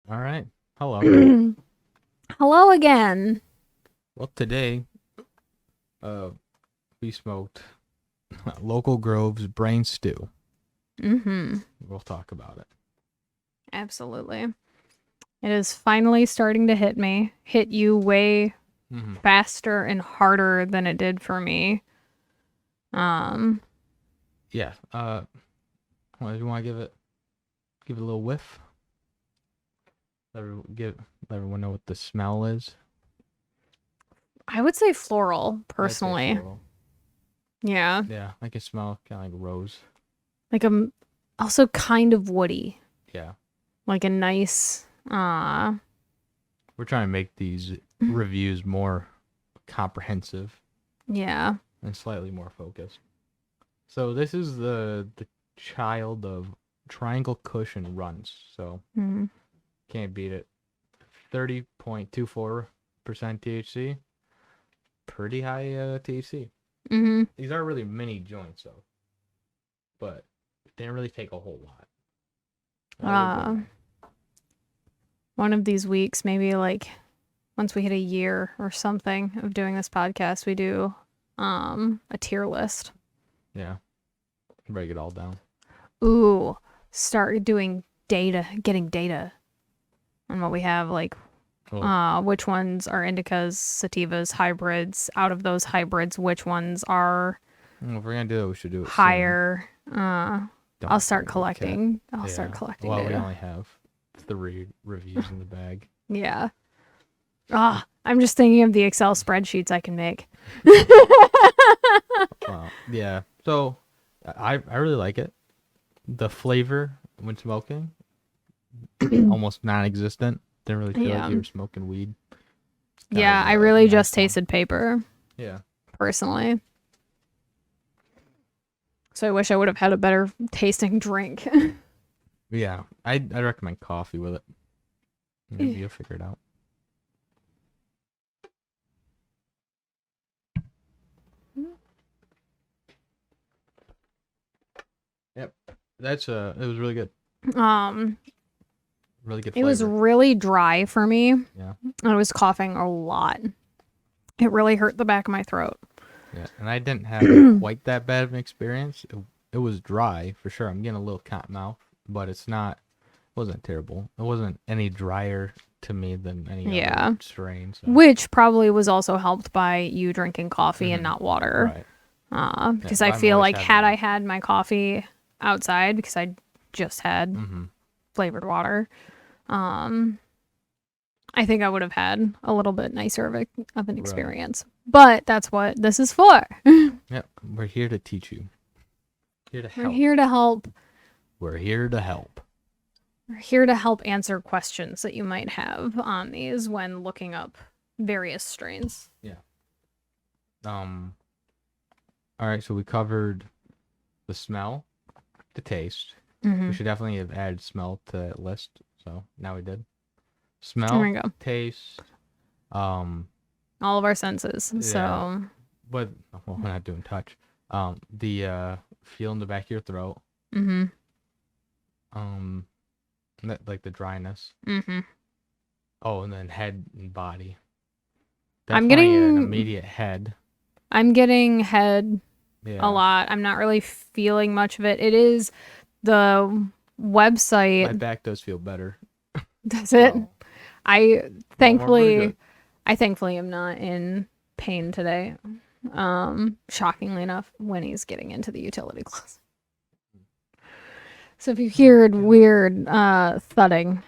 All right. Hello. Hello again. Well, today, uh, we smoked Local Grove's brain stew. Mm-hmm. We'll talk about it. Absolutely. It is finally starting to hit you way Mm-hmm. faster and harder than it did for me. Um, Yeah. What do you want to give it a little whiff? Let everyone know what the smell is. I would say floral, I'd say personally. floral. Yeah. Yeah, I can smell kind of like rose. Like also kind of woody. Yeah. Like a nice We're trying to make these reviews more comprehensive yeah. and slightly more focused. So this is the child of Triangle Kush and Runs. So Mm-hmm. can't beat it. 30.24% THC. Pretty high THC. Mm-hmm. These are really mini joints though, but they didn't really take a whole lot. One of these weeks, maybe like once we hit a year or something of doing this podcast, we do a tier list. Yeah. Break it all down. Ooh, start doing getting data on what we have, like which ones are indicas, sativas, hybrids. Out of those hybrids, which ones are If we're gonna do it, we should do it higher. I'll soon. start collecting. I'll start collecting Well, data. we only have 3 reviews in the bag. Yeah. I'm just thinking of the Excel spreadsheets I can make. Well, yeah. So I really like it. The flavor when smoking, almost non-existent. Didn't really feel like you were smoking weed. Yeah, I really nice just one. tasted paper. Yeah. Personally. So I wish I would have had a better tasting drink. Yeah. I'd recommend coffee with it. Maybe you'll figure it out. Yep. That's it was really good. Really good flavor. It was really dry for me. Yeah. I was coughing a lot. It really hurt the back of my throat. Yeah, and I didn't have quite that bad of an experience. It was dry for sure. I'm getting a little cotton mouth, but wasn't terrible. It wasn't any drier to me than any other strain. So. Which probably was also helped by you drinking coffee and not water. Right. Because I feel like had I had my coffee outside, because I just had flavored water, I think I would have had a little bit nicer of an experience. Right. But that's what this is for. Yep, we're here to teach you. Here to help. We're here to help. We're here to help. We're here to help answer questions that you might have on these when looking up various strains. Yeah. All right, so we covered the smell, the taste. We should definitely have added smell to that list. So now we did. Smell, taste, all of our senses. Yeah. So, but we're not doing touch. The feel in the back of your throat. Like the dryness. Oh, and then head and body. Definitely I'm getting an immediate head. I'm getting head a lot. I'm not really feeling much of it. It is the website. My back does feel better. Does it? Oh. I thankfully am not in pain today. Shockingly enough, Winnie's getting into the utility closet. So if you heard weird thudding,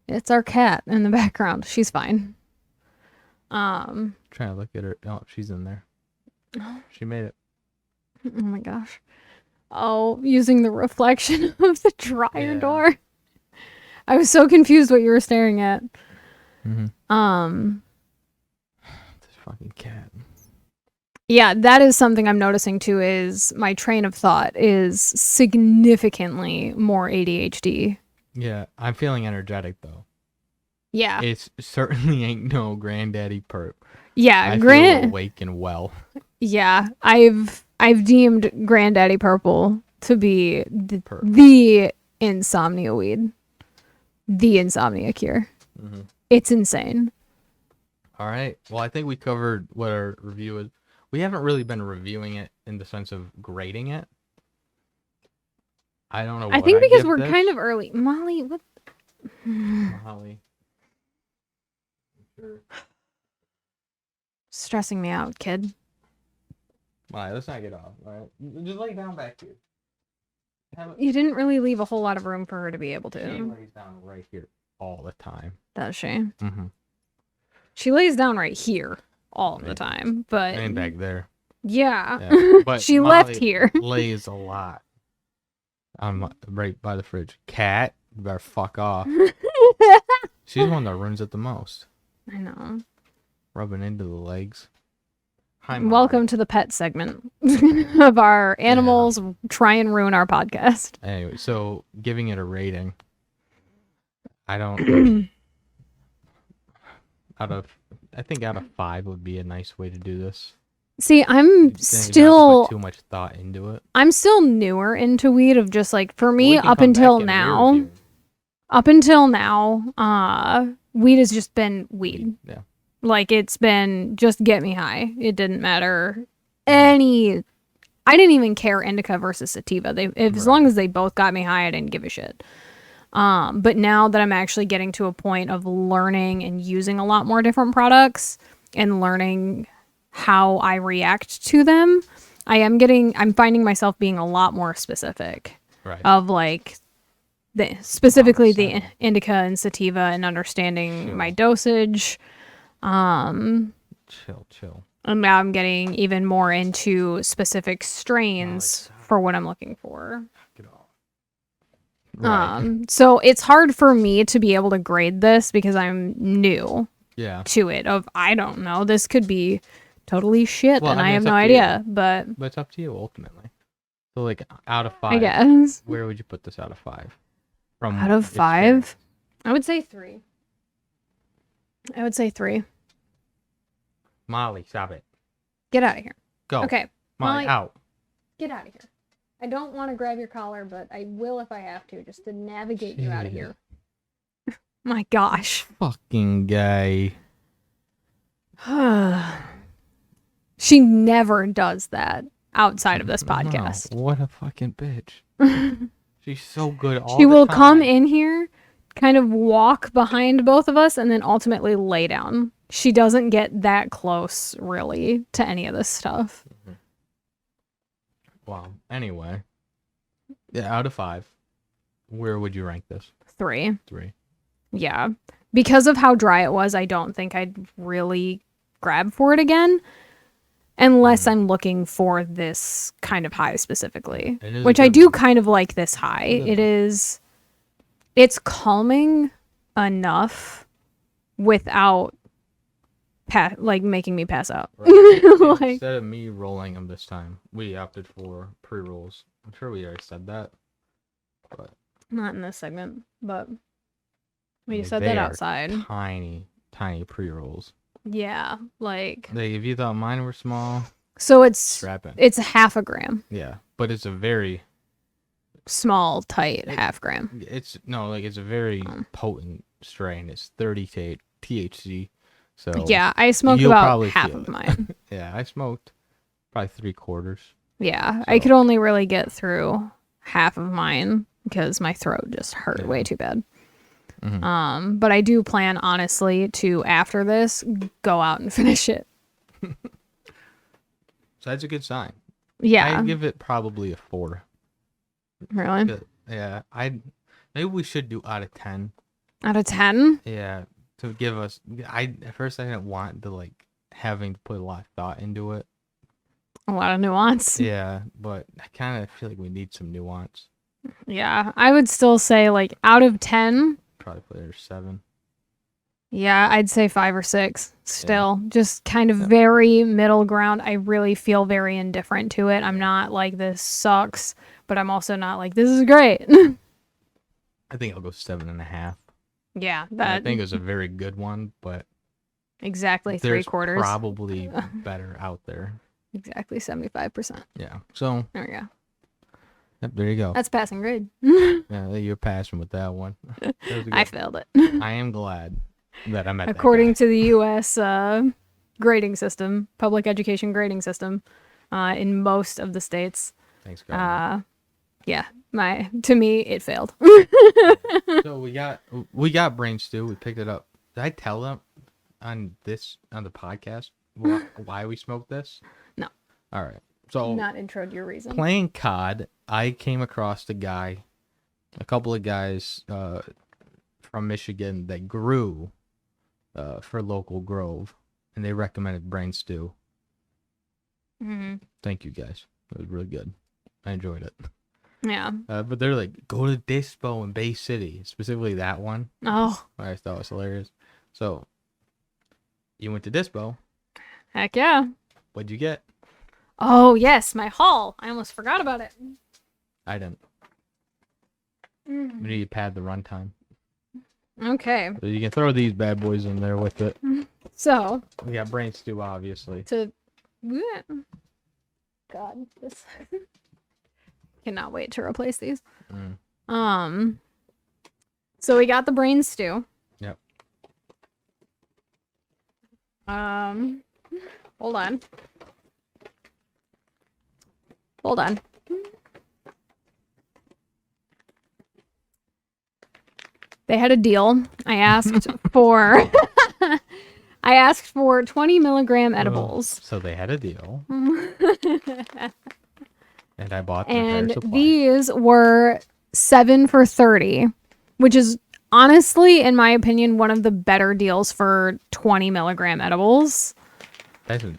it's our cat in the background. She's fine. Trying to look at her. Oh, she's in there. She made it. Oh my gosh. Oh, using the reflection of the dryer door. I was so confused what you were staring at. This fucking cat. Yeah, that is something I'm noticing too, is my train of thought is significantly more ADHD. Yeah, I'm feeling energetic though. Yeah. It certainly ain't no granddaddy perp. Yeah, I feel awake and well. Yeah, I've deemed Granddaddy Purple to be the insomnia weed. the insomnia cure. Mm-hmm. It's insane. All right. Well, I think we covered what our review is. We haven't really been reviewing it in the sense of grading it. I don't know what I think because give we're this. kind of early. Molly, what? Molly. Sure. Stressing me out, kid. Molly, let's not get off. All right. Just lay down back here. You didn't really leave a whole lot of room for her to be able to. She lays down right here all the time. Does she? Mm-hmm. She lays down right here all the time, but and back there. Yeah. But she Molly left here. lays a lot. I'm right by the fridge. Cat, you better fuck off. She's the one that runs it the most. I know. Rubbing into the legs. Hi, welcome to the pet segment of our animals try and ruin our podcast. Anyway, so giving it a rating. I don't. I think out of 5 would be a nice way to do this. See, I'm still put too much thought into it. I'm still newer into weed. Of just like for me, up until now, weed has just been weed. Yeah. Like it's been just get me high. It didn't matter I didn't even care indica versus sativa. As long as they both got me high, I didn't give a shit. But now that I'm actually getting to a point of learning and using a lot more different products and learning how I react to them, I'm finding myself being a lot more specific of like specifically the indica and sativa and understanding my dosage. Chill. And now I'm getting even more into specific strains for what I'm looking for. Get off. So it's hard for me to be able to grade this because I'm new to it. I don't know. This could be totally shit and I have no idea. But it's up to you ultimately. So like out of 5, I guess. Where would you put this out of 5? Out of 5? I would say 3. Molly, stop it. Get out of here. Go. Okay. Molly, out. Get out of here. I don't want to grab your collar, but I will if I have to, just to navigate you out of here. My gosh. Fucking guy. She never does that outside of this podcast. No, what a fucking bitch. She's so good all the time. She will come in here, kind of walk behind both of us, and then ultimately lay down. She doesn't get that close, really, to any of this stuff. Mm-hmm. Wow. Anyway. Yeah, out of 5, where would you rank this? 3. 3. Yeah. Because of how dry it was, I don't think I'd really grab for it again. Unless I'm looking for this kind of high specifically. Which I do kind of like this high. It's calming enough without making me pass out. Right. Instead of me rolling them this time, we opted for pre-rolls. I'm sure we already said that, but not in this segment. But we said that outside. Tiny pre-rolls. Yeah, like if you thought mine were small, so it's a half a gram. Yeah, but it's a very small, tight half gram. It's a very potent strain. It's 30 THC. So yeah, I smoked about half of mine. Yeah, I smoked probably 3/4. Yeah, so I could only really get through half of mine because my throat just hurt way too bad. Mm-hmm. But I do plan, honestly, to after this go out and finish it. So that's a good sign. Yeah, I give it probably a 4. Really? Yeah, maybe we should do out of 10. Out of 10? Yeah. To give us, at first I didn't want to having to put a lot of thought into it. A lot of nuance. Yeah, but I kind of feel like we need some nuance. Yeah, I would still say out of 10. Probably put it at 7. Yeah, I'd say 5 or 6. Still, just kind of very middle ground. I really feel very indifferent to it. I'm not like this sucks, but I'm also not like this is great. I think I'll go 7.5. Yeah, I think it was a very good one, but exactly 3/4. There's probably better out there. Exactly 75%. Yeah. So there we go. Yep, there you go. That's passing grade. Yeah, you're passing with that one. I failed it. I am glad that I met According that guy. to the U.S. Grading system, public education grading system, in most of the states. Thanks, government. Yeah, to me it failed. So we got brain stew. We picked it up. Did I tell them on the podcast why we smoked this? No. All right. So Not intro to your reason. playing COD, I came across a couple of guys from Michigan that grew for local Grove, and they recommended brain stew. Mm-hmm. Thank you guys. It was really good. I enjoyed it. Yeah. But they're like, go to Dispo in Bay City, specifically that one. Oh. I thought it was hilarious. So you went to Dispo. Heck yeah. What'd you get? Oh yes, my haul. I almost forgot about it. I didn't. We need to pad the runtime. Okay. So you can throw these bad boys in there with it. So We got brain stew, obviously. God, this cannot wait to replace these. Mm. So we got the brain stew. Yep. Hold on. They had a deal. I asked for 20 milligram edibles. So they had a deal. And I bought the And supply. these were 7 for $30, which is honestly, in my opinion, one of the better deals for 20 milligram edibles. Edibles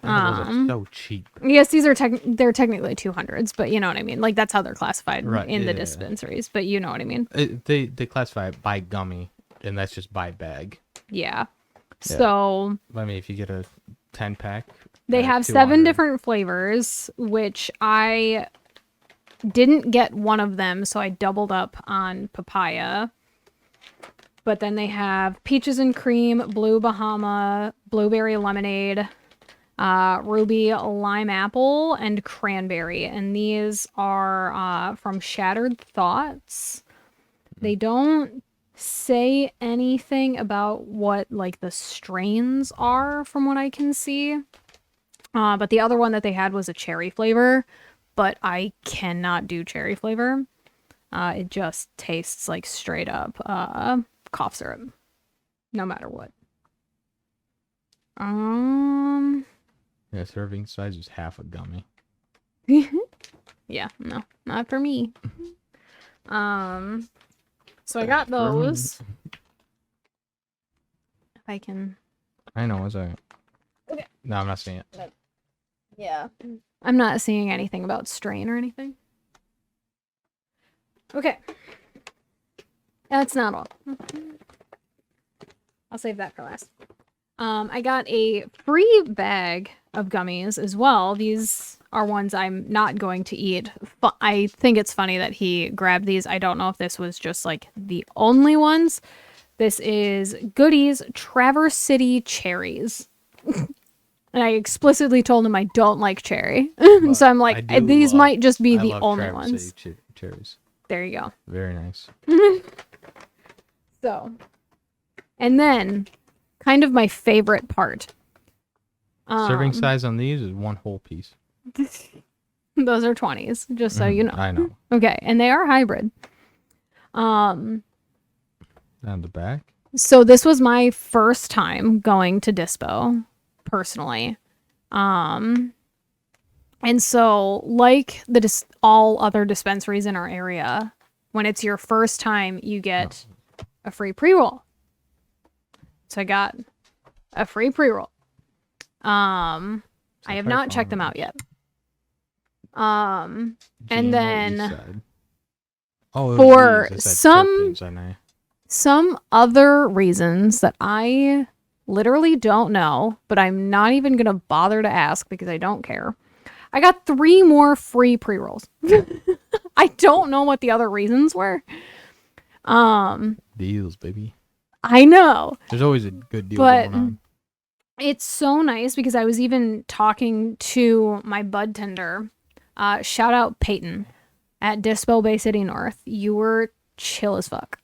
are so cheap. Yes, these are they're technically 200s, but you know what I mean. Like that's how they're classified in the Yeah. dispensaries. But you know what I mean. They classify it by gummy, and that's just by bag. Yeah. So I mean, if you get a 10-pack, they have 7 different flavors, which I didn't get one of them, so I doubled up on papaya. But then they have peaches and cream, blue Bahama, blueberry lemonade, ruby lime apple, and cranberry. And these are from Shattered Thoughts. They don't say anything about what like the strains are from what I can see. But the other one that they had was a cherry flavor, but I cannot do cherry flavor. It just tastes like straight up cough syrup, no matter what. Yeah, serving size is half a gummy. Yeah, no, not for me. So I got those. If I can. I know, it's alright. Okay. No, I'm not seeing it. Yeah. I'm not seeing anything about strain or anything. Okay. That's not all. I'll save that for last. I got a free bag of gummies as well. These are ones I'm not going to eat. I think it's funny that he grabbed these. I don't know if this was just like the only ones. This is Goodies Traverse City Cherries. And I explicitly told him I don't like cherry. So I'm like, these might just be the only ones. Cherries. There you go. Very nice. So, and then kind of my favorite part. Serving size on these is one whole piece. Those are 20s, just so you know. I know. Okay, and they are hybrid. Down the back. So this was my first time going to Dispo, personally. And so, like all other dispensaries in our area, when it's your first time, you get a free pre-roll. So I got a free pre-roll. I have not checked them out yet. And then for some other reasons that I literally don't know, but I'm not even going to bother to ask because I don't care, I got 3 more free pre-rolls. I don't know what the other reasons were. Deals, baby. I know. There's always a good deal going on. It's so nice because I was even talking to my bud tender. Shout out Peyton. at Dispo Bay City North. You were chill as fuck.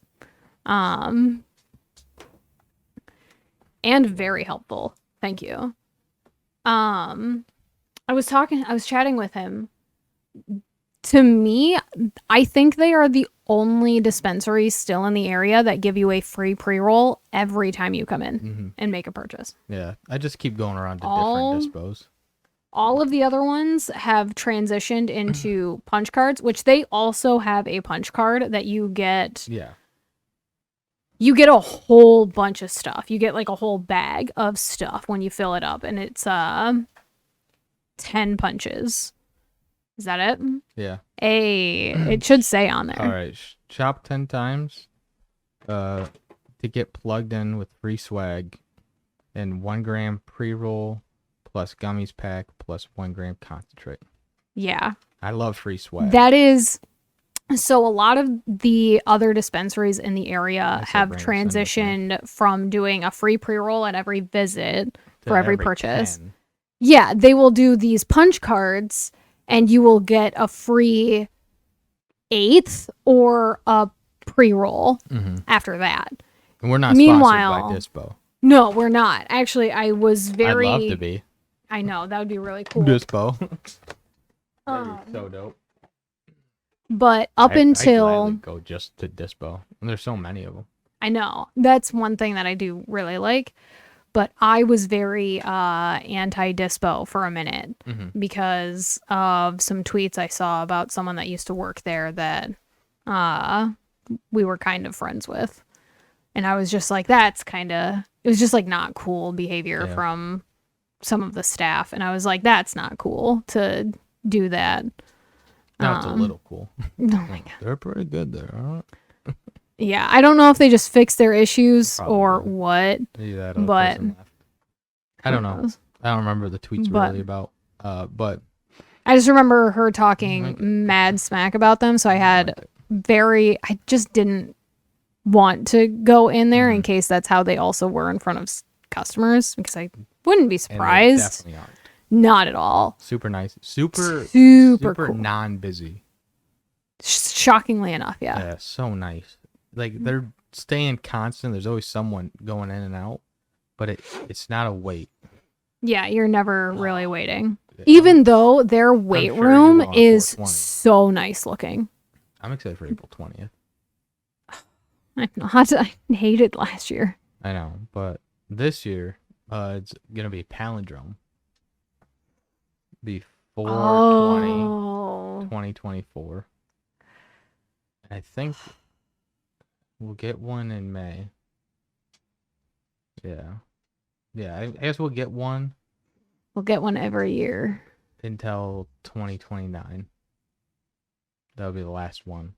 And very helpful. Thank you. I was chatting with him. To me, I think they are the only dispensaries still in the area that give you a free pre-roll every time you come in and make a purchase. Yeah, I just keep going around to different dispos. All of the other ones have transitioned into punch cards, which they also have a punch card that you get. Yeah. You get a whole bunch of stuff. You get like a whole bag of stuff when you fill it up, and it's 10 punches. Is that it? Yeah. It should say on there. All right. Shop 10 times to get plugged in with free swag and 1 gram pre-roll plus gummies pack plus 1 gram concentrate. Yeah. I love free swag. That is... So a lot of the other dispensaries in the area have transitioned from doing a free pre-roll at every visit for every purchase. 10. Yeah, they will do these punch cards, and you will get a free 1/8 or a pre-roll after that. And we're not sponsored by Dispo. No, we're not. Actually, I was very... I'd love to be. I know, that would be really cool. Dispo. That'd be so dope. But until... I'd gladly go just to Dispo. And there's so many of them. I know. That's one thing that I do really like. But I was very anti-Dispo for a minute because of some tweets I saw about someone that used to work there that we were kind of friends with. And I was just like, that's kind of... It was just like not cool behavior from some of the staff. And I was like, that's not cool to do that. Now it's a little cool. Oh my God. They're pretty good there, aren't they? Yeah, I don't know if they just fixed their issues or what. Yeah, but I don't know. I don't remember the tweets really about. But I just remember her talking mad smack about them. So I just didn't want to go in there in case that's how they also were in front of customers, because I wouldn't be surprised. Definitely aren't. Not at all. Super nice. Super cool. Non-busy. Shockingly enough, yeah. Yeah, so nice. Like, they're staying constant. There's always someone going in and out, but it's not a wait. Yeah, you're never really waiting. Even though their weight room is so nice looking. I'm excited for April 20th. I'm not. I hated last year. I know, but this year, it's going to be Palindrome. Before 2024. I think we'll get one in May. Yeah. Yeah, I guess we'll get one. We'll get one every year. Until 2029. That'll be the last one.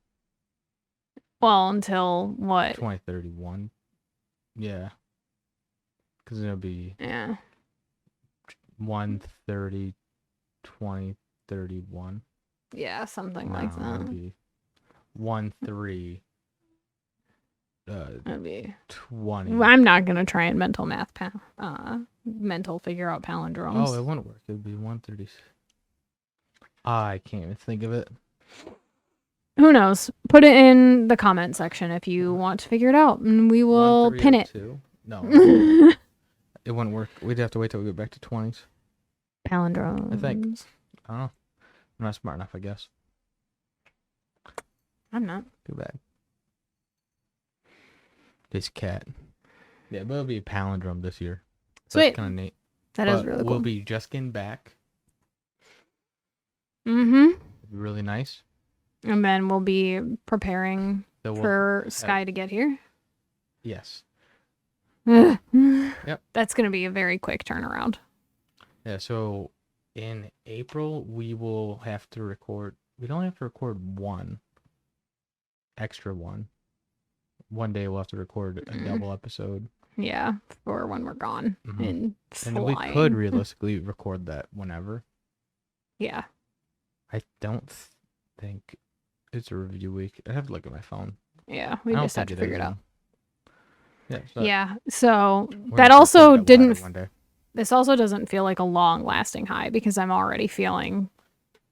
Well, until what? 2031. Yeah. Because it'll be 130, 2031. Yeah, something like that. It'll be 1/3. That'd be 20. I'm not gonna try and mental figure out palindromes. Oh, it wouldn't work. It'd be 130. I can't even think of it. Who knows? Put it in the comment section if you want to figure it out, and we will pin it. No, it wouldn't work. We'd have to wait till we get back to 20s. Palindromes. I think. I don't know. I'm not smart enough, I guess. I'm not. Too bad. This cat. Yeah, but it'll be a palindrome this year. So sweet. that's kind of neat. That is really cool. We'll be just getting back. Mm-hmm. It'll be really nice. And then we'll be preparing for Sky to get here. Yes. Yep. Yep. That's going to be a very quick turnaround. Yeah, so in April, we will have to record... We'd only have to record one. Extra one. One day we'll have to record a double episode. Yeah, for when we're gone and flying. And we could realistically record that whenever. Yeah. I don't think it's a review week. I have to look at my phone. Yeah, we just have to figure it out. Yeah. So that also didn't... This also doesn't feel like a long-lasting high because I'm already feeling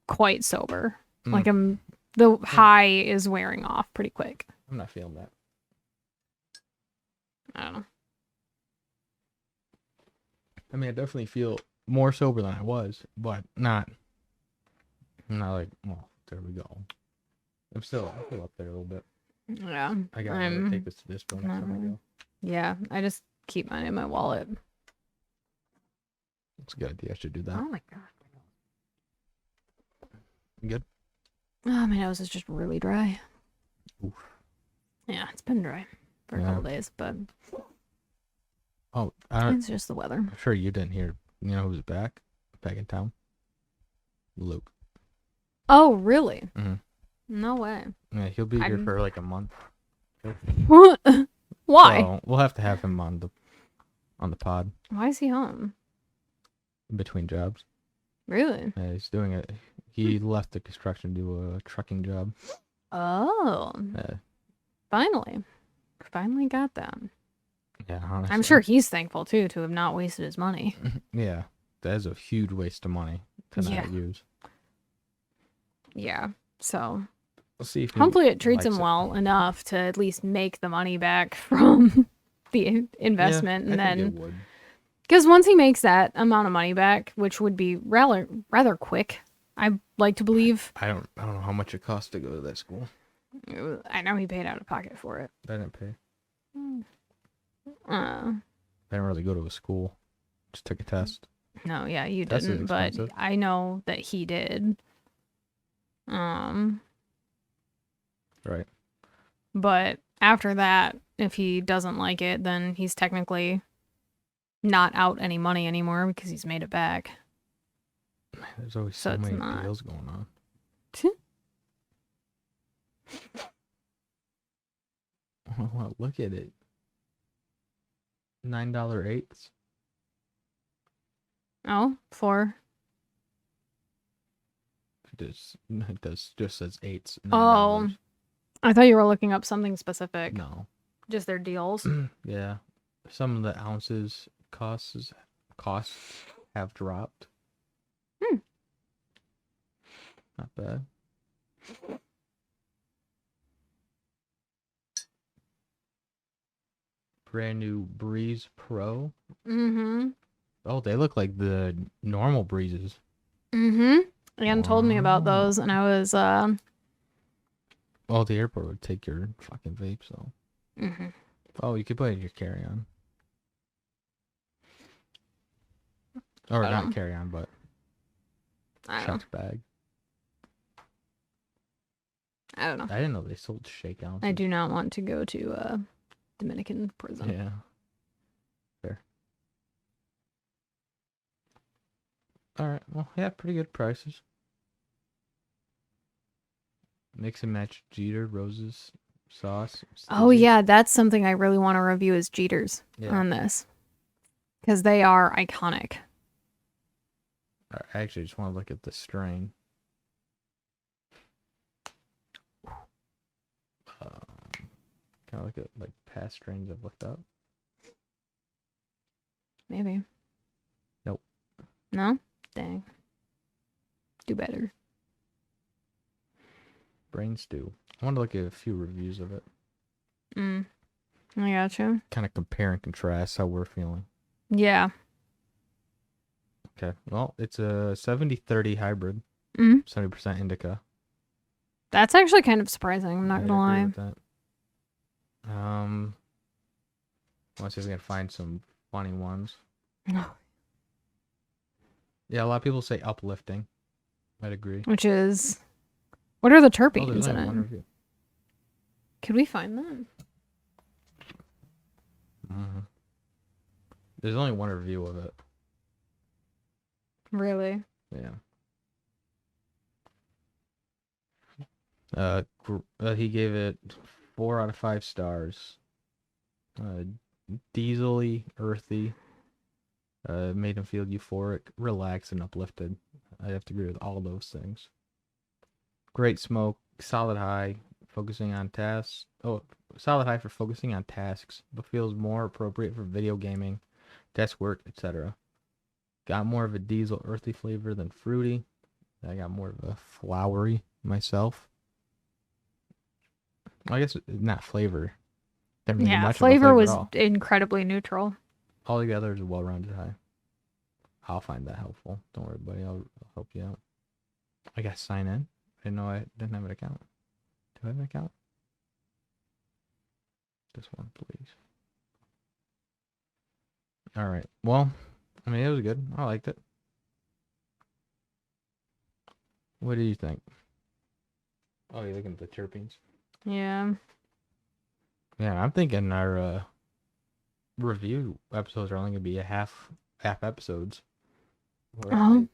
quite sober. Like I'm the high is wearing off pretty quick. I'm not feeling that. I don't know. I mean, I definitely feel more sober than I was, but not like, well, there we go. I feel up there a little bit. Yeah. I gotta take this to dispo next time I go. Yeah, I just keep mine in my wallet. That's a good idea. I should do that. Oh my god. You good? Oh, my nose is just really dry. Oof. Yeah, it's been dry for a couple days, but it's just the weather. I'm sure you didn't hear. You know who's back in town? Luke. Oh, really? Mm-hmm. No way. Yeah, he'll be here for like a month. Why? So we'll have to have him on the pod. Why is he home? In between jobs. Really? Yeah, he's doing it. He left the construction to do a trucking job. Oh. Finally got that. Yeah, honestly. I'm sure he's thankful too to have not wasted his money. Yeah, that is a huge waste of money to not use. Yeah, so we'll see. If hopefully it treats him well enough to at least make the money back from the investment, and then because once he makes that amount of money back, which would be rather quick, I like to believe. I don't know how much it costs to go to that school. I know he paid out of pocket for it. I didn't pay. I didn't really go to a school. Just took a test. No, yeah, you didn't, but I know that he did. Right. But after that, if he doesn't like it, then he's technically not out any money anymore because he's made it back. Man, there's always so many deals going on. Oh, look at it. $9.08. Oh, for? It just says eights. Oh, I thought you were looking up something specific. No. Just their deals? Yeah. Some of the ounces costs have dropped. Not bad. Brand new Breeze Pro. Mm-hmm. Oh, they look like the normal Breezes. Mm-hmm. Ian told me about those, and I was, Well, the airport would take your fucking vape, so. Mm-hmm. Oh, you could put it in your carry-on. Or not carry-on, but checked bag. I don't know. I didn't know they sold shake ounces. I do not want to go to Dominican prison. Yeah. Fair. Alright, well, yeah, pretty good prices. Mix and match Jeter, Roses, sauce. Oh, yeah, that's something I really want to review is Jeter's on this. Because they are iconic. I actually just want to look at the strain. Can I look at like past strains I've looked up? Maybe. Nope. No? Dang. Do better. Brain stew. I want to look at a few reviews of it. I gotcha. Kind of compare and contrast how we're feeling. Yeah. Okay. Well, it's a 70-30 hybrid. 70% indica. That's actually kind of surprising. I'm not gonna lie. With that. Let's see if we can find some funny ones. Yeah, a lot of people say uplifting. I'd agree. Which is, what are the terpenes in it? Review. Could we find that? There's only one review of it. Really? Yeah. He gave it 4 out of 5 stars. Diesely, earthy. Made him feel euphoric, relaxed, and uplifted. I have to agree with all those things. Great smoke, solid high, focusing on tasks. Oh, solid high for focusing on tasks, but feels more appropriate for video gaming, desk work, etc. Got more of a diesel, earthy flavor than fruity. I got more of a flowery myself. I guess not flavor. Didn't really Yeah, much of a flavor flavor was at all. incredibly neutral. All together is a well-rounded high. I'll find that helpful. Don't worry, buddy. I'll help you out. I got to sign in. I didn't know I didn't have an account. Do I have an account? This one, please. All right. Well, I mean, it was good. I liked it. What do you think? Oh, you're looking at the terpenes? Yeah. Yeah, I'm thinking our review episodes are only going to be half episodes. We're Oh.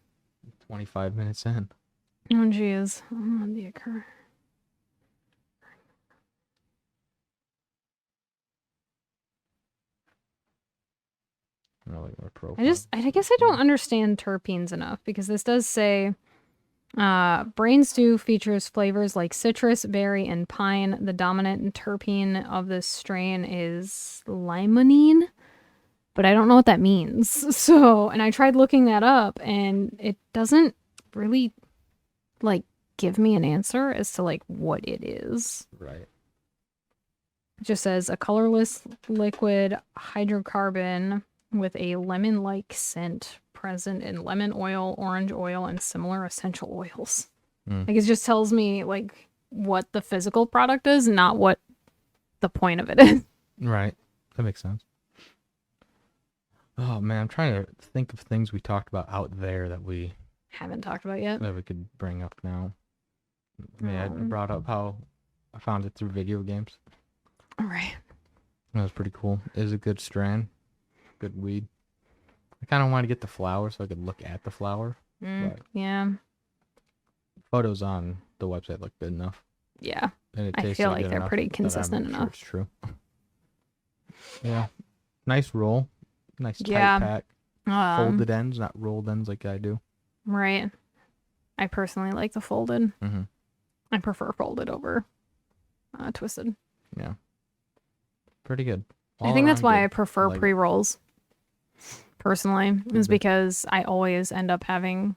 25 minutes in. Oh, jeez. The occur. I guess I don't understand terpenes enough, because this does say brain stew features flavors like citrus, berry, and pine. The dominant terpene of this strain is limonene, but I don't know what that means. So, and I tried looking that up, and it doesn't really like give me an answer as to like what it is. Right. It just says a colorless liquid hydrocarbon with a lemon-like scent present in lemon oil, orange oil, and similar essential oils. Like, it just tells me like what the physical product is, not what the point of it is. Right. That makes sense. Oh man, I'm trying to think of things we talked about out there that we haven't talked about yet. That we could bring up now. Yeah, I brought up how I found it through video games. All right. That was pretty cool. It is a good strand. Good weed. I kind of wanted to get the flower so I could look at the flower. Yeah. Photos on the website look good enough. Yeah. And it I feel like they're pretty consistent enough. Sure it's true. Yeah. Nice roll. Nice tight pack. Folded ends, not rolled ends like I do. Right. I personally like the folded. Mm-hmm. I prefer folded over twisted. Yeah. Pretty good. I think that's why I prefer pre-rolls. Personally, is because I always end up having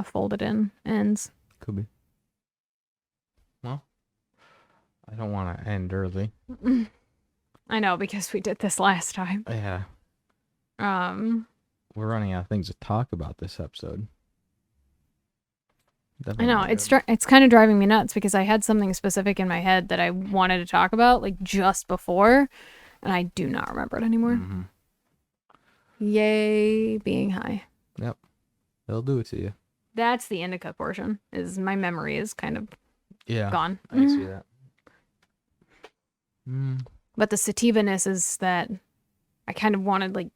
folded in ends. Could be. Well, I don't want to end early. I know, because we did this last time. Yeah. We're running out of things to talk about this episode. Definitely. I know, it's kind of driving me nuts, because I had something specific in my head that I wanted to talk about like just before, and I do not remember it anymore. Mm-hmm. Yay, being high. Yep. It'll do it to you. That's the indica portion. Is my memory is kind of gone. I see that. But the sativa-ness is that I kind of wanted like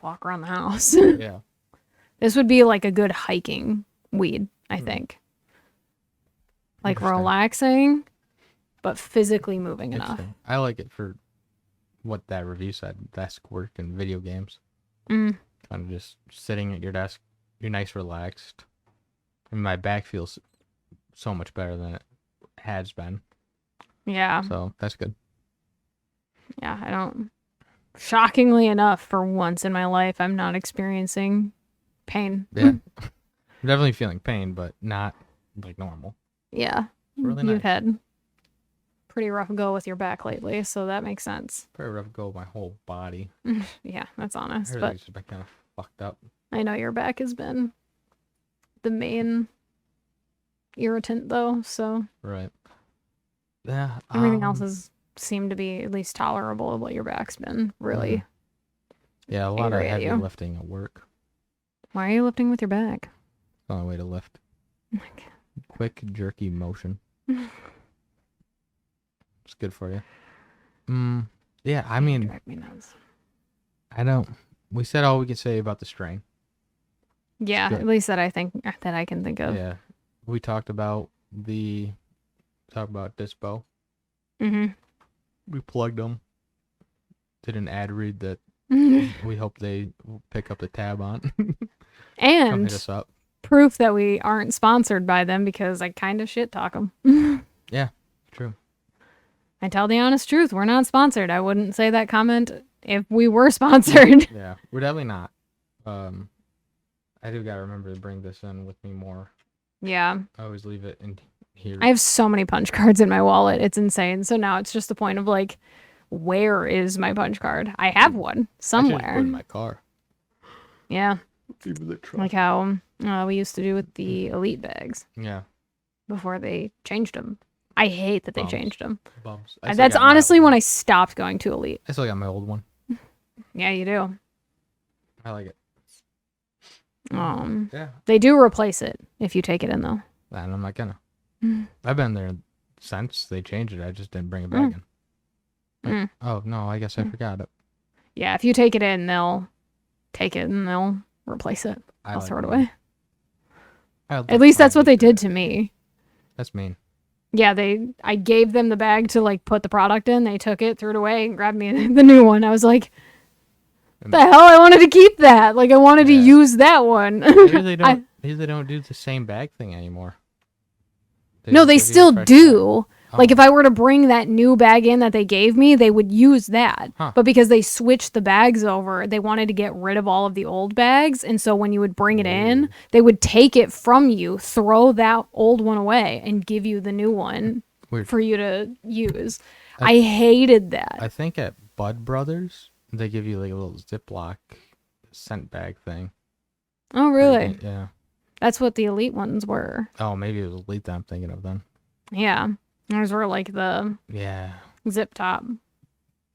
walk around the house. Yeah. This would be like a good hiking weed, I think. Like relaxing, but physically moving enough. I like it for what that review said. Desk work and video games. Kind of just sitting at your desk. You're nice, relaxed. And my back feels so much better than it has been. Yeah. So that's good. Yeah, I don't. Shockingly enough, for once in my life, I'm not experiencing pain. Yeah. I'm definitely feeling pain, but not like normal. Yeah. It's really nice. You've had pretty rough go with your back lately, so that makes sense. Pretty rough go with my whole body. Yeah, that's honest. But it's been kind of fucked up. I know your back has been the main irritant, though, so. Right. Yeah. Everything else has seemed to be at least tolerable of what your back's been, really. Yeah, a lot of heavy lifting at work. Why are you lifting with your back? It's the only way to lift. Quick, jerky motion. It's good for you. Yeah, I mean, drive me nuts. I don't. We said all we can say about the strain. Yeah, at least that I think that I can think of. Yeah, we talked about Dispo. We plugged them. Did an ad read that we hope they pick up the tab on. And come hit us up. Proof that we aren't sponsored by them, because I kind of shit talk them. Yeah, true. I tell the honest truth. We're not sponsored. I wouldn't say that comment if we were sponsored. Yeah, we're definitely not. I do gotta remember to bring this in with me more. Yeah. I always leave it here. I have so many punch cards in my wallet. It's insane. So now it's just the point of like, where is my punch card? I have one somewhere. I should put in my car. Yeah. Even the truck. Like how we used to do with the Elite bags. Yeah. Before they changed them. I hate that they changed them. Bums. That's honestly when I stopped going to Elite. I still got my old one. Yeah, you do. I like it. Yeah. They do replace it if you take it in though. And I'm not gonna. I've been there since they changed it. I just didn't bring it back in. Oh no, I guess I forgot it. Yeah, if you take it in, they'll take it and they'll replace it. I'll throw it away. At least that's what they did to me. That's mean. Yeah, I gave them the bag to like put the product in. They took it, threw it away, and grabbed me the new one. I was like, the hell? I wanted to keep that. Like I wanted to use that one. Maybe they don't do the same bag thing anymore. No, they still do. Like if I were to bring that new bag in that they gave me, they would use that. But because they switched the bags over, they wanted to get rid of all of the old bags. And so when you would bring it in, they would take it from you, throw that old one away, and give you the new one for you to use. I hated that. I think at Bud Brothers, they give you like a little Ziploc scent bag thing. Oh, really? Yeah. That's what the Elite ones were. Oh, maybe it was Elite that I'm thinking of then. Yeah. Those were like the zip top.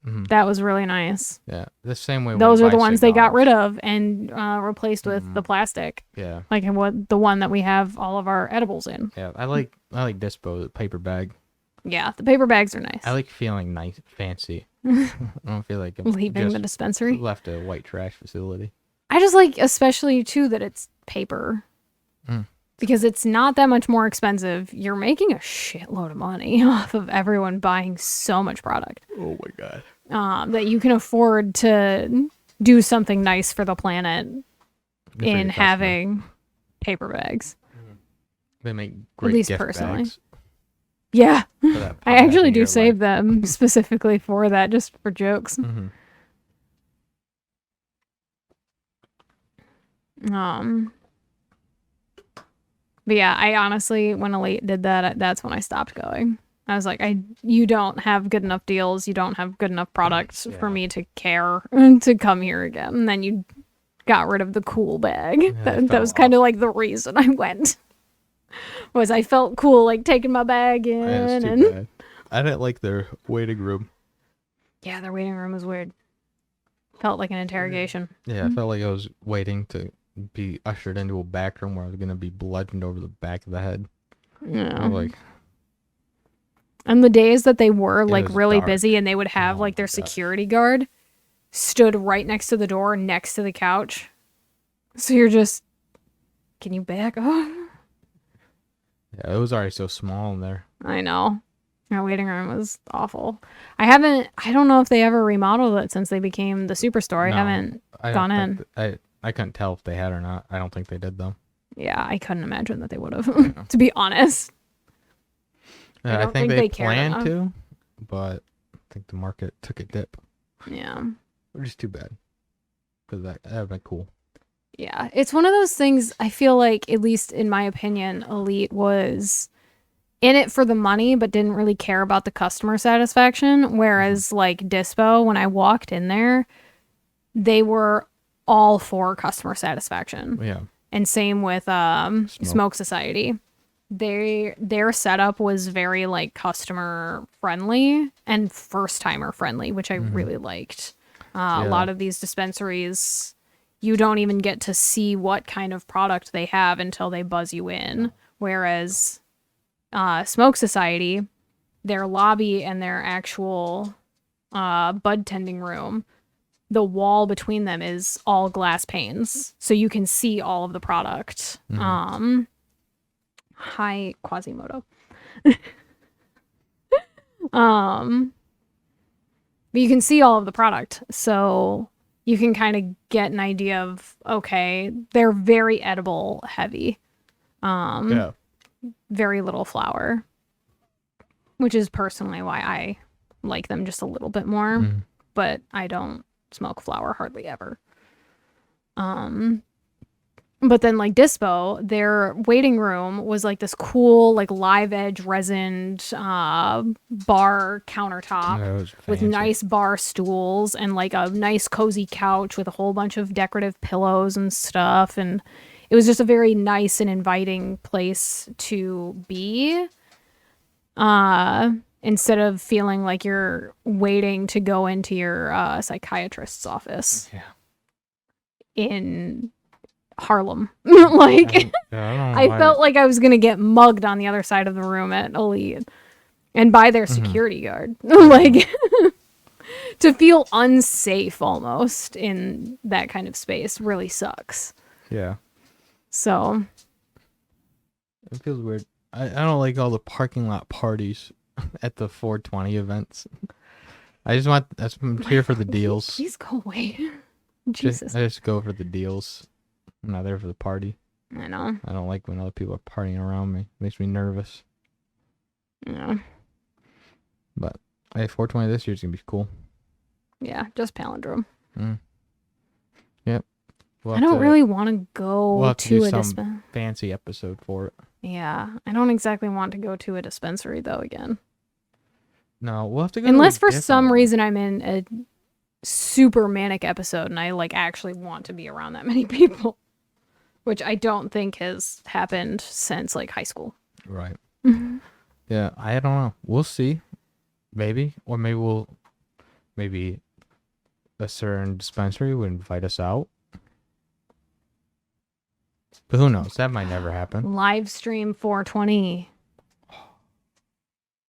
That was really nice. Yeah, the same way. Those are the ones they got rid of and replaced with the plastic. Yeah, like the one that we have all of our edibles in. Yeah, I like Dispo, the paper bag. Yeah, the paper bags are nice. I like feeling nice, fancy. I don't feel like I'm leaving the dispensary. Left a white trash facility. I just like, especially too, that it's paper. Because it's not that much more expensive. You're making a shitload of money off of everyone buying so much product. Oh my god. That you can afford to do something nice for the planet in having paper bags. They make great At least gift personally. bags. Yeah. I actually do save them specifically for that, just for jokes. But yeah, I honestly, when Elite did that, that's when I stopped going. I was like, you don't have good enough deals. You don't have good enough products for me to care to come here again. And then you got rid of the cool bag. Yeah, that was kind of like the reason I went. Was I felt cool, like taking my bag in. Yeah, too bad. I didn't like their waiting room. Yeah, their waiting room was weird. Felt like an interrogation. Yeah, I felt like I was waiting to be ushered into a back room where I was gonna be bludgeoned over the back of the head. Yeah. And the days that they were like really busy and they would have like their security guard stood right next to the door, next to the couch. So you're just, can you back off? Yeah, it was already so small in there. I know. Our waiting room was awful. I don't know if they ever remodeled it since they became the Superstore. I haven't gone in. I couldn't tell if they had or not. I don't think they did though. Yeah, I couldn't imagine that they would have, to be honest. Yeah, I think they planned to, but I think the market took a dip. Yeah. Which is too bad. Because that would have been cool. Yeah, it's one of those things, I feel like, at least in my opinion, Elite was in it for the money, but didn't really care about the customer satisfaction. Whereas, like, Dispo, when I walked in there, they were all for customer satisfaction. Yeah. And same with Smoke Society. Their setup was very, like, customer friendly and first timer friendly, which I really liked. A lot of these dispensaries, you don't even get to see what kind of product they have until they buzz you in. Whereas Smoke Society, their lobby and their actual bud tending room, the wall between them is all glass panes. So you can see all of the product. Hi, Quasimodo. But you can see all of the product. So you can kind of get an idea of, okay, they're very edible heavy. Very little flour, which is personally why I like them just a little bit more, but I don't smoke flour hardly ever. But then like Dispo, their waiting room was like this cool like live edge resined bar countertop That was with fancy. nice bar stools and like a nice cozy couch with a whole bunch of decorative pillows and stuff, and it was just a very nice and inviting place to be. Instead of feeling like you're waiting to go into your psychiatrist's office Yeah. in Harlem. Like, I why. felt like I was gonna get mugged on the other side of the room at Elite and by their Mm-hmm. security guard. Like, to feel unsafe almost in that kind of space really sucks. Yeah. So It feels weird. I don't like all the parking lot parties at the 420 events. I'm here for the deals. Please go away. Jesus. I just go for the deals. I'm not there for the party. I know. I don't like when other people are partying around me. It makes me nervous. Yeah. But hey, 420 this year's gonna be cool. Yeah, just palindrome. Yep. I don't really want to go we'll have to to do a some dispensary. fancy episode for it. Yeah, I don't exactly want to go to a dispensary though again. No, we'll have to go. Unless to for a different some one. reason I'm in a super manic episode and I like actually want to be around that many people, which I don't think has happened since like high school. Right. Yeah, I don't know. We'll see. Maybe. Or maybe a certain dispensary would invite us out. But who knows? That might never happen. Live stream 420.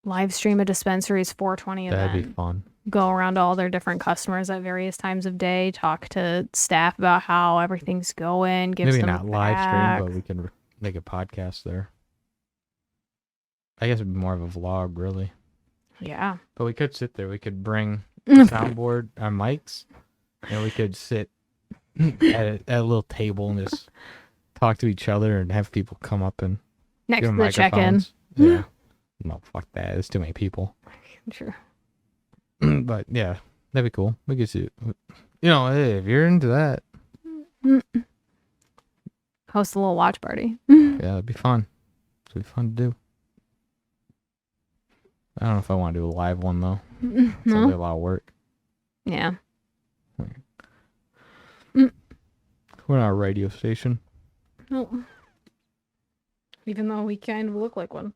Live stream a dispensary's 420 event. That'd be fun. Go around to all their different customers at various times of day, talk to staff about how everything's going, give Maybe some not live back. stream, but we can make a podcast there. I guess it'd be more of a vlog, really. Yeah. But we could sit there. We could bring the soundboard, our mics, and we could sit at a little table and just talk to each other and have people come up and Next give to them the check-in. microphones. Yeah. No, fuck that. There's too many people. Sure. But yeah, that'd be cool. We could see. Hey, if you're into that, Host a little watch party. yeah, that'd be fun. It'd be fun to do. I don't know if I want to do a live one though. It's No? a lot of work. Yeah. We're not a radio station. No. Even though we kind of look like one.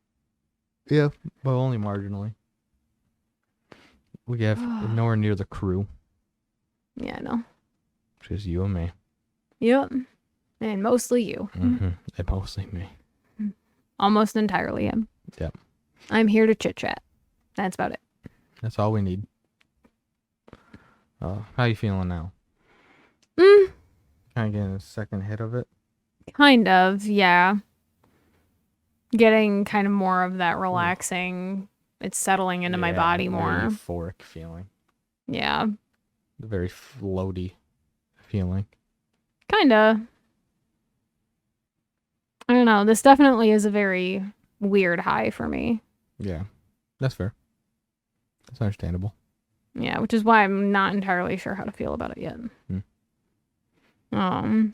Yeah, but only marginally. We have nowhere near the crew. Yeah, I know. Just you and me. Yep. And mostly you. Mm-hmm. And mostly me. Almost entirely him. Yep. I'm here to chit-chat. That's about it. That's all we need. How you feeling now? Kind of getting a second hit of it. Kind of, yeah. Getting kind of more of that relaxing. It's settling into my body more. Very euphoric feeling. Yeah. The very floaty feeling. Kinda. I don't know. This definitely is a very weird high for me. Yeah, that's fair. That's understandable. Yeah, which is why I'm not entirely sure how to feel about it yet. I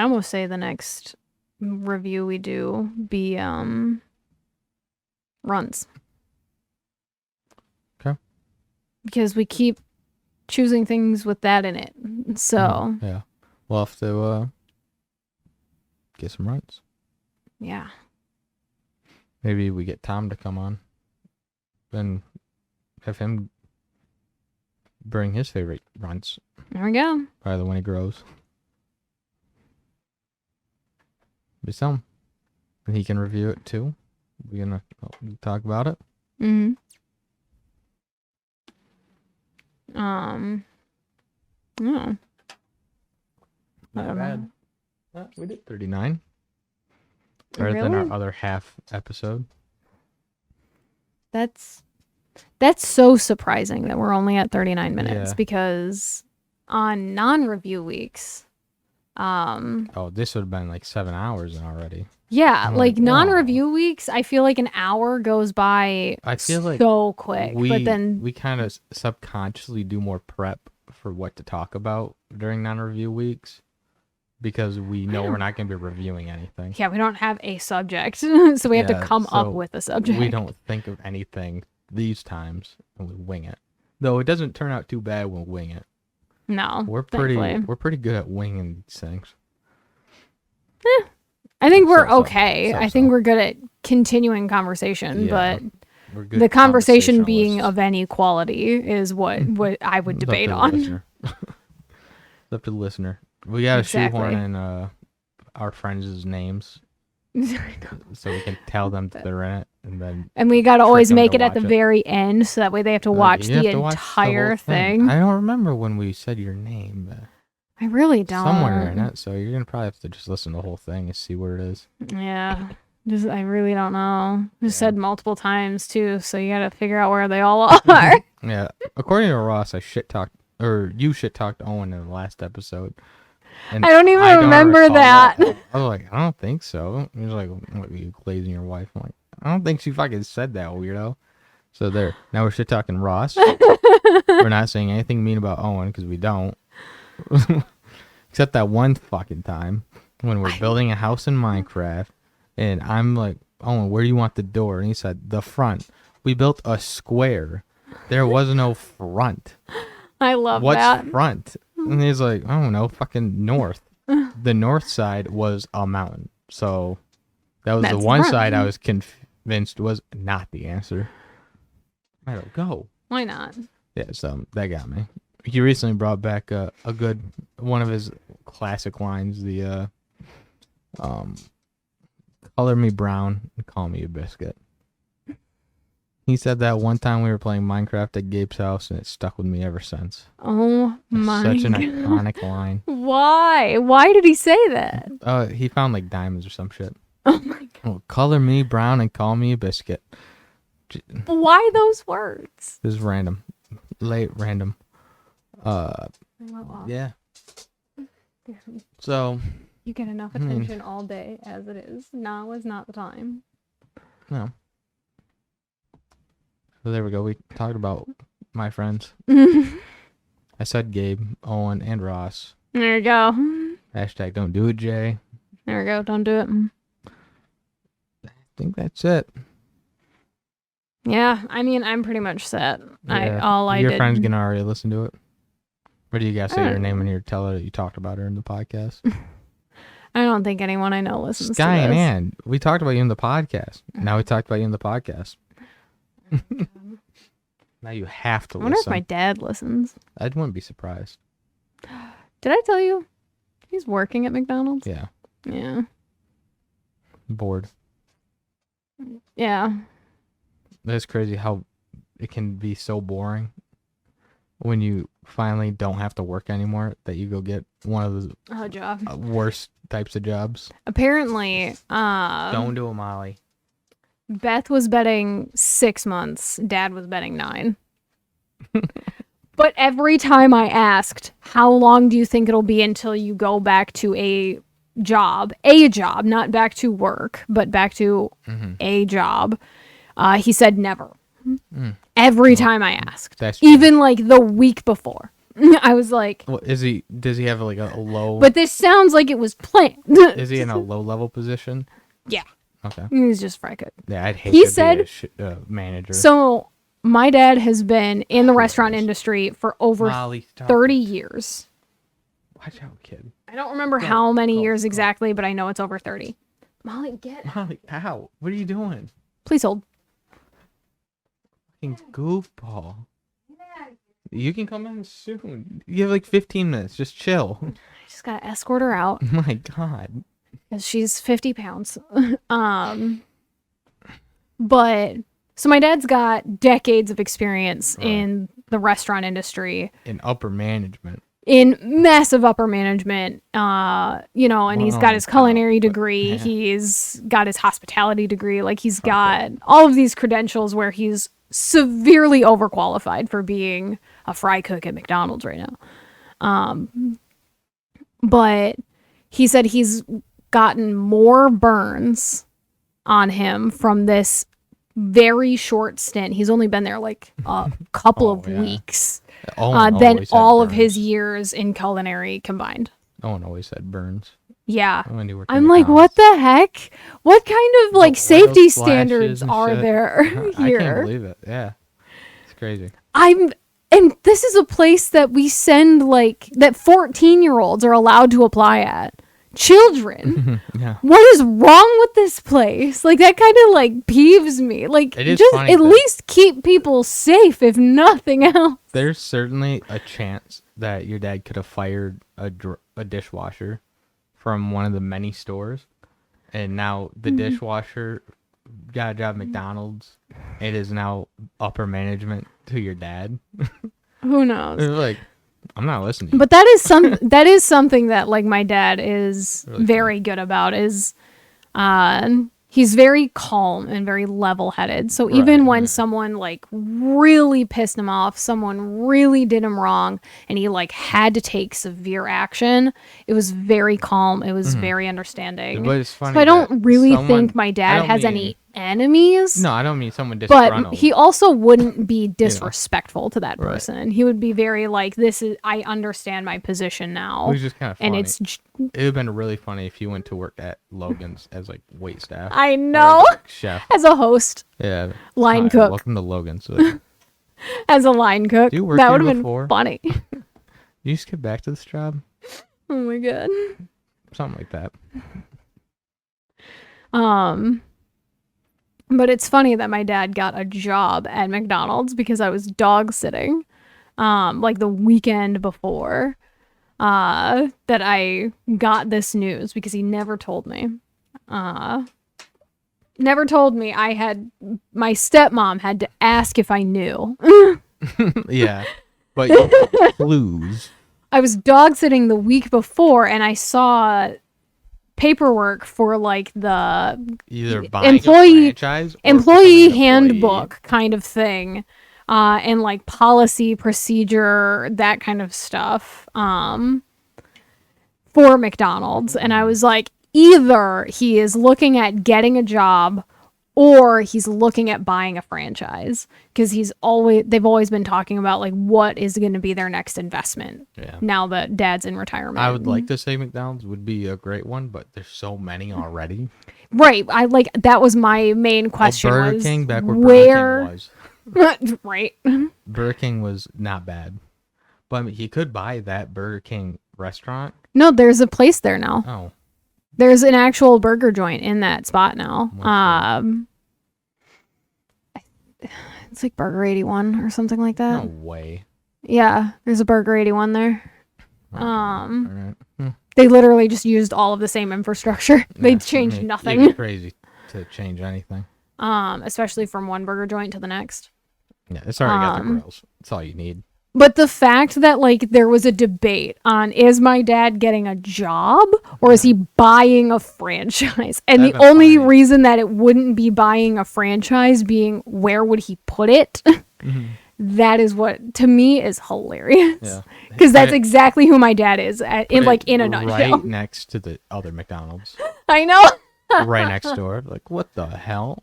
almost say the next review we do be runs. Okay. Because we keep choosing things with that in it. So yeah, we'll have to get some runs. Yeah. Maybe we get Tom to come on and have him bring his favorite runs. There we go. Probably when he grows. Be some. And he can review it too. We're gonna talk about it. Mm-hmm. Oh. Not don't bad. We did 39. Better than Really? our other half episode. That's so surprising that we're only at 39 minutes Yeah. because on non-review weeks, Oh, this would have been like 7 hours already. yeah, I'm like like, non-review weeks, I feel like an hour goes by I feel like so quick. But then we kind of subconsciously do more prep for what to talk about during non-review weeks. because we know we're not going to be reviewing anything. Yeah, we don't have a subject, so we have to come up with a subject. We don't think of anything these times, and we wing it. Though it doesn't turn out too bad when we wing it. No, we're pretty good at winging these things. I think we're okay. I think we're good at continuing conversation, but the conversation being of any quality is what I would debate on. It's up to the listener. We gotta shoehorn in our friends' names so we can tell them that they're in it, and we gotta always make it at the very end, so that way they have to watch the entire thing. I don't remember when we said your name. I really don't. Somewhere in it, so you're gonna probably have to just listen to the whole thing and see where it is. Yeah, I really don't know. Said multiple times too, so you gotta figure out where they all are. Yeah, according to Ross, you shit talked Owen in the last episode. And I don't even remember that. I was like, I don't think so. He was like, what, are you glazing your wife? I'm like, I don't think she fucking said that, weirdo. So there. Now we're shit talking Ross. We're not saying anything mean about Owen because we don't. Except that one fucking time when we're building a house in Minecraft, and I'm like, Owen, where do you want the door? And he said, the front. We built a square. There was no front. I love What's that. What's front? And he's like, I don't know, fucking north. The north side was a mountain. So that's the one side I was convinced was not the answer. I don't go. Why not? Yeah, so that got me. He recently brought back a good one of his classic lines, the color me brown and call me a biscuit. He said that one time we were playing Minecraft at Gabe's house, and it stuck with me ever since. Oh my God. Such an iconic line. Why? Why did he say that? He found like diamonds or some shit. Oh my God. Oh, color me brown and call me a biscuit. Why those words? This is random. Late random. Yeah. So you get enough attention all day as it is. Now is not the time. No. So there we go. We talked about my friends. I said Gabe, Owen, and Ross. There you go. Hashtag don't do it, Jay. There we go. Don't do it. I think that's it. Yeah, I mean, I'm pretty much set. Yeah. Your friend's gonna already listen to it. What do you guys say her name in here? Tell her that you talked about her in the podcast. I don't think anyone I know listens Sky to this. and Ann, we talked about you in the podcast. Now we talked about you in the podcast. Now you have to listen. I wonder if my dad listens. I wouldn't be surprised. Did I tell you he's working at McDonald's? Yeah. Yeah. Bored. Yeah. That's crazy how it can be so boring when you finally don't have to work anymore that you go get one of the job. Worst types of jobs. Apparently, don't do it, Molly. Beth was betting 6 months. Dad was betting 9. But every time I asked, how long do you think it'll be until you go back to a job, not back to work, but back to a job, he said never. Every time I asked. That's even like the week before. I was like, well, does he have like a low? But this sounds like it was planned. Is he in a low level position? Yeah. Okay. He's just fry cook. Yeah, I'd hate he to said, be a manager. So my dad has been in the restaurant industry for over 30 years. Watch out, kid. I don't remember how many years exactly, but I know it's over 30. Molly, Molly, ow. What are you doing? Please hold. Fucking goofball. You can come in soon. You have like 15 minutes. Just chill. I just gotta escort her out. My God. Because she's 50 pounds. But so my dad's got decades of experience in the restaurant industry. In upper management. In massive upper management, and he's got his culinary degree. He's got his hospitality degree. Like he's got all of these credentials where he's severely overqualified for being a fry cook at McDonald's right now. But he said he's gotten more burns on him from this very short stint. He's only been there like a couple of weeks than all of his years in culinary combined. No one always said burns. Yeah. When you work in I'm like, what McDonald's. the heck? What kind of like The oil safety splashes standards and are shit. there I can't here? believe it. Yeah. It's crazy. And this is a place that we send like that 14-year-olds are allowed to apply at. Children. Yeah. What is wrong with this place? Like that kind of like peeves me. Like It is just funny at that- least keep people safe if nothing else. There's certainly a chance that your dad could have fired a dishwasher from one of the many stores, and now the dishwasher got a job at McDonald's. It is now upper management to your dad. Who knows? It's like, I'm not listening to you. But that is something that like my dad is Really very good about is he's very calm and very level-headed. So even when someone like really pissed him off, someone really did him wrong and he like had to take severe action, it was very calm, it was very understanding. But it's funny So I don't really someone- think my I dad don't has mean- any enemies. No, I don't mean someone disgruntled. But he also wouldn't be disrespectful to that Right. person. He would be very like, "This is I understand my position now," It was just kind of funny. and it's It would have been really funny if you went to work at Logan's as like wait staff. I or know as, like, chef. as a host, Yeah. line Hi, cook, Welcome to Logan's. Like, as a line cook. Do you work That here would have been before? funny. you just get back to this job, Oh my god. something like that. But it's funny that my dad got a job at McDonald's because I was dog sitting, like the weekend before, that I got this news because he never told me. Never told me my stepmom had to ask if I knew. Yeah, but you clues. I was dog sitting the week before and I saw paperwork for like the Either buying employee- a franchise or employee becoming an employee. handbook kind of thing, and like policy procedure, that kind of stuff, for McDonald's. And I was like, either he is looking at getting a job or he's looking at buying a franchise, because they've always been talking about like what is going to be their next investment Yeah. now that dad's in retirement. I would like to say McDonald's would be a great one, but there's so many already. Right. I like that was my main question. Burger was King back where where Burger King was. right. Burger King was not bad, but I mean, he could buy that Burger King restaurant. No, there's a place there now. Oh, There's an actual burger joint in that spot now. It's like Burger 81 or something like that. no way. Yeah, there's a Burger 81 there. Okay, all right. They literally just used all of the same infrastructure. They Yeah, changed I mean, nothing. It'd be crazy to change anything. Especially from one burger joint to the next. Yeah, it's already got the grills. That's all you need. But the fact that like there was a debate on, is my dad getting a job or is he buying a franchise? And That'd the been only funny. reason that it wouldn't be buying a franchise being where would he put it? That is what to me is hilarious. Yeah. Because that's Put it- exactly who my dad is in put it a nutshell. Right next to the other McDonald's. I know. Right next door. Like, what the hell?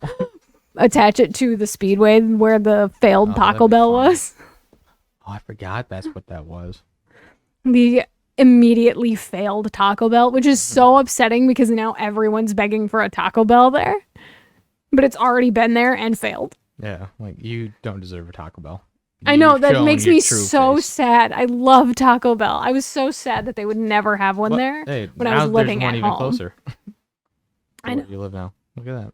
Attach it to the Speedway where the failed Oh, Taco that'd be Bell fun. was. Oh, I forgot that's what that was. The immediately failed Taco Bell, which is so upsetting because now everyone's begging for a Taco Bell there. But it's already been there and failed. Yeah, like, you don't deserve a Taco Bell. I know, You've that shown makes your me true so face. sad. I love Taco Bell. I was so sad that they would never have one But, there hey, when I now was living there's one at even home. closer. I to know. where you live now. Look at that.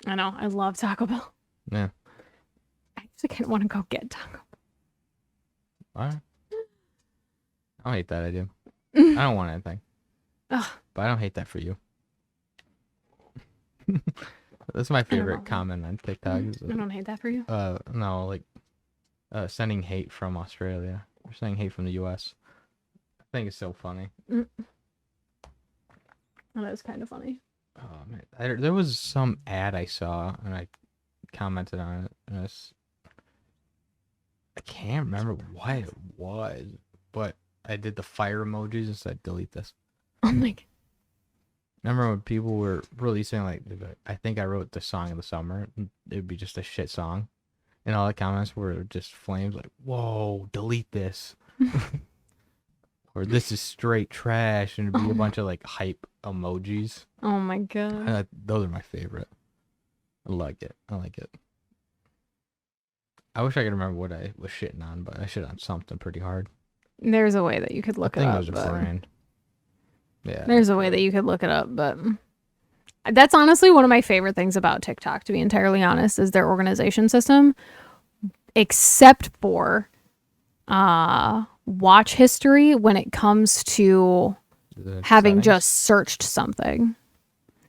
I know. I love Taco Bell. Yeah. I actually kind of want to go get Taco Bell. All right. I don't hate that idea. I don't want anything. Ugh. But I don't hate that for you. That's my know. favorite comment on TikTok. Is, I don't hate that for you. no, like, sending hate from Australia. Or sending hate from the US. I think it's so funny. Oh, that was kind of funny. Oh, man. There was some ad I saw, and I commented on it. And I can't remember what it was, but I did the fire emojis and said, delete this. Oh my god. Remember when people were releasing, like, I think I wrote the song of the summer, and it would be just a shit song. And all the comments were just flames, like, whoa, delete this. or this is straight trash, and it'd be a bunch of like hype emojis. Oh my god. Those are my favorite. I like it. I wish I could remember what I was shitting on, but I shit on something pretty hard. There's a way that you could look it up. I think it was a brand. Yeah. There's a way that you could look it up, but that's honestly one of my favorite things about TikTok, to be entirely honest, is their organization system. Except for watch history when it comes to having just searched something.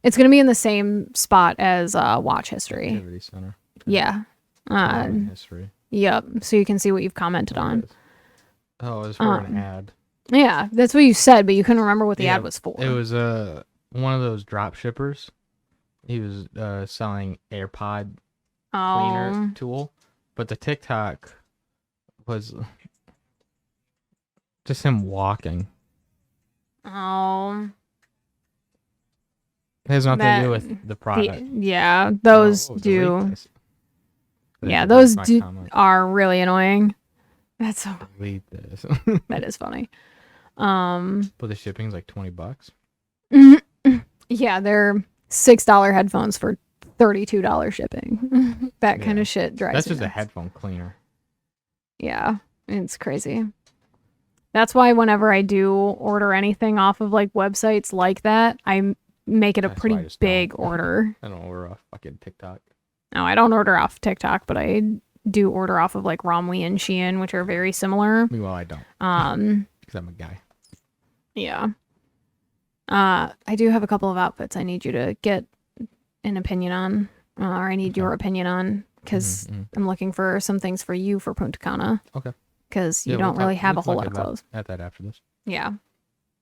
It's going to be in the same spot as watch history. Activity center. Yeah. History. Yep. So you can see what you've commented on. Oh, it was for an ad. Yeah, that's what you said, but you couldn't remember what the ad was for. It was one of those drop shippers. He was selling AirPod cleaner tool, but the TikTok was just him walking. Oh. It has nothing to do with the product. Yeah, those do. Yeah, those are really annoying. That's so. Delete this. That is funny. But the shipping's like $20. Yeah, they're $6 headphones for $32 shipping. That kind of shit drives me That's just nuts. a headphone cleaner. Yeah, it's crazy. That's why whenever I do order anything off of like websites like that, I make it a pretty big order. I don't order off fucking TikTok. No, I don't order off TikTok, but I do order off of like Romwe and Shein, which are very similar. Well, I don't. Because I'm a guy. Yeah. I do have a couple of outfits I need you to get an opinion on, or I need your opinion on, because I'm looking for some things for you for Punta Cana. Okay. Because you don't really have a whole lot of clothes. At that after this. Yeah.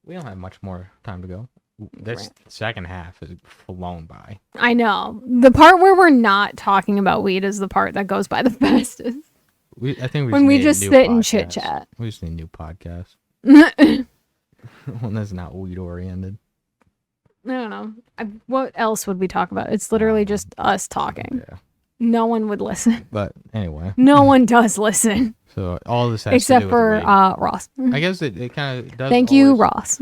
We don't have much more time to go. This second half is flown by. I know. The part where we're not talking about weed is the part that goes by the fastest. I think when we just sit and chit chat. We just need a new podcast. One that's not weed oriented. I don't know. What else would we talk about? It's literally just us talking. Yeah. No one would listen. But anyway. No one does listen. So all this has except to do for with Ross. I guess it kind of does. Thank you, Ross.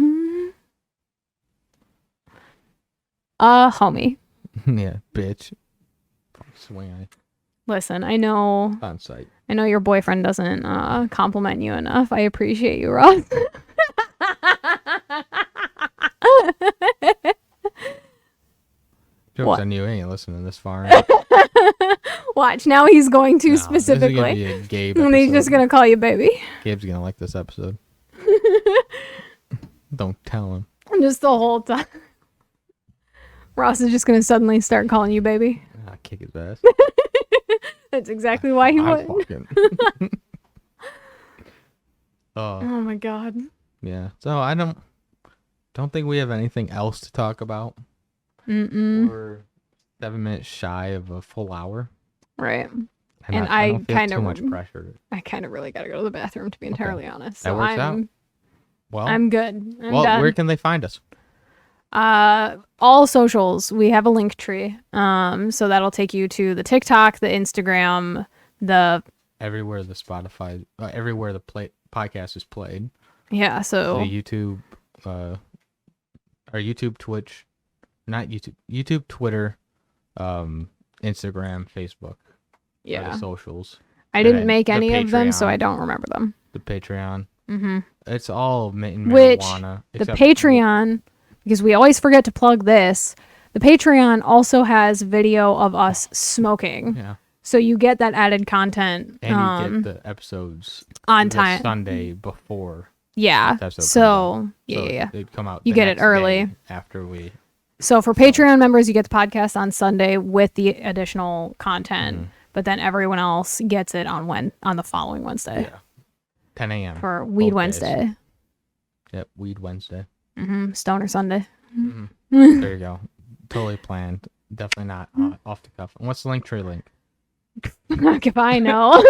Homie. Yeah, bitch. Swing eye. Listen, I know. On site. I know your boyfriend doesn't compliment you enough. I appreciate you, Ross. Joke's on you. I ain't listening this far. Watch, now he's going to specifically. This is gonna be a Gabe episode. And he's just gonna call you baby. Gabe's gonna like this episode. Don't tell him. Just the whole time. Ross is just gonna suddenly start calling you baby. I'll kick his ass. That's exactly why he would. Oh my god. Yeah. So I don't think we have anything else to talk about. We're 7 minutes shy of a full hour. Right. And I don't feel too much pressure. I kind of really got to go to the bathroom, to be entirely honest. So that works out. Well, I'm good. I'm done. Where can they find us? All socials. We have a Linktr.ee. So that'll take you to the TikTok, the Instagram, the everywhere the Spotify, everywhere the podcast is played. Yeah. So the YouTube, our YouTube, Twitch, not YouTube, Twitter, Instagram, Facebook. Yeah. The socials. I didn't make any of them, so I don't remember them. The Patreon. Mm-hmm. It's all Mitten Marijuana. The Patreon, because we always forget to plug this, the Patreon also has video of us smoking. Yeah. So you get that added content. And you get the episodes on time. Sunday before. Yeah. So yeah. They'd come out. You get it early. After we. So for Patreon members, you get the podcast on Sunday with the additional content. But then everyone else gets it on the following Wednesday. Yeah. 10 a.m. For Weed Wednesday. Yep, Weed Wednesday. Stoner Sunday. There you go. Totally planned. Definitely not off the cuff. And what's the Linktr.ee link? If I know.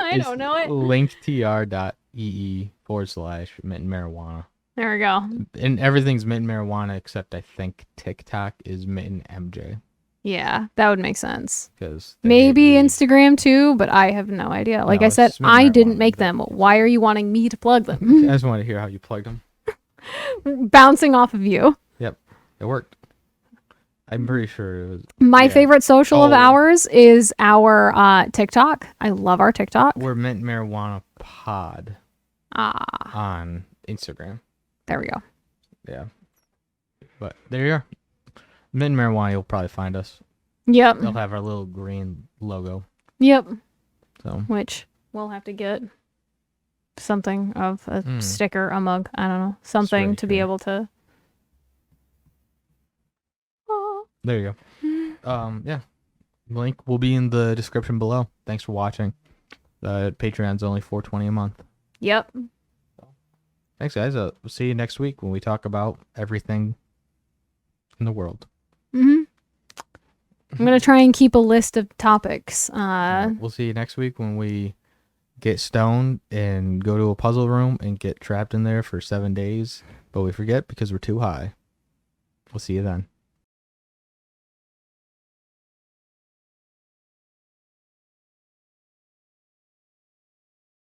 I don't know it. Linktr.ee/Mitten Marijuana. There we go. And everything's Mitten Marijuana except I think TikTok is Mitten MJ. Yeah, that would make sense. Because Maybe Instagram too, but I have no idea. Like I said, I didn't make them. Why are you wanting me to plug them? I just want to hear how you plugged them. Bouncing off of you. Yep, it worked. I'm pretty sure it was. My favorite social of ours is our TikTok. I love our TikTok. We're Mint Marijuana Pod on Instagram. There we go. Yeah. But there you are. Mitten Marijuana, you'll probably find us. Yep. They'll have our little green logo. Yep. So. Which we'll have to get something of a sticker, a mug, I don't know. Something to be able to. There you go. Yeah. Link will be in the description below. Thanks for watching. Patreon's only $4.20 a month. Yep. Thanks, guys. We'll see you next week when we talk about everything in the world. I'm going to try and keep a list of topics. We'll see you next week when we get stoned and go to a puzzle room and get trapped in there for 7 days. But we forget because we're too high. We'll see you then.